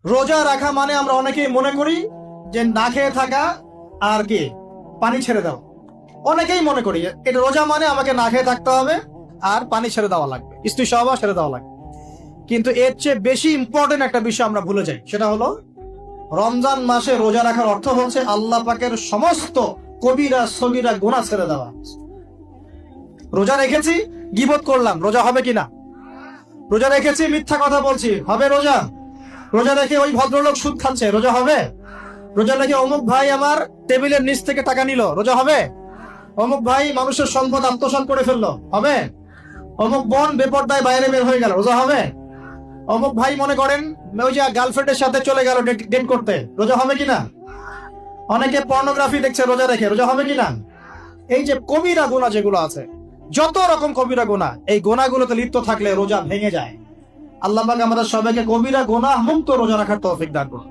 রোজা রাখা মানে আমরা অনেকেই মনে করি যে না খেয়ে থাকা আর কি পানি ছেড়ে দাও। অনেকেই মনে করি এটা রোজা মানে আমাকে না খেয়ে থাকতে হবে আর পানি ছেড়ে দেওয়া লাগবে, স্ত্রী সহবাস ছেড়ে দেওয়া লাগবে। কিন্তু এর চেয়ে বেশি ইম্পর্টেন্ট একটা বিষয় আমরা ভুলে যাই, সেটা হলো রমজান মাসে রোজা রাখার অর্থ হচ্ছে আল্লাহ পাকের সমস্ত কবিরা সগীরা গুনাহ ছেড়ে দেওয়া। রোজা রেখেছি, গীবত করলাম, রোজা হবে কিনা? রোজা রেখেছি, মিথ্যা কথা বলছি, হবে রোজা? রোজা রেখে ওই ভদ্রলোক সুদ খাচ্ছে, রোজা হবে? রোজা রেখে অমুক ভাই আমার টেবিলের নিচ থেকে টাকা নিল, রোজা হবে? অমুক ভাই মানুষের সম্পদ আত্মসাৎ করে ফেললো, হবে? অমুক বোন বেপরদায় বাইরে বের হয়ে গেল, রোজা হবে? অমুক ভাই মনে করেন ওই যে গার্লফ্রেন্ডের সাথে চলে গেল ডেট করতে, রোজা হবে কিনা? অনেকে পর্নোগ্রাফি দেখছে রোজা রেখে, রোজা হবে কিনা? এই যে কবিরা গুনাহ যেগুলো আছে, যত রকম কবিরা গুনাহ, এই গুনাহগুলোতে লিপ্ত থাকলে রোজা ভেঙে যায়। আল্লাহ পাক আমাদের সবাইকে কবিরা গুনাহ মুক্ত রোজা রাখার তৌফিক দান করুন।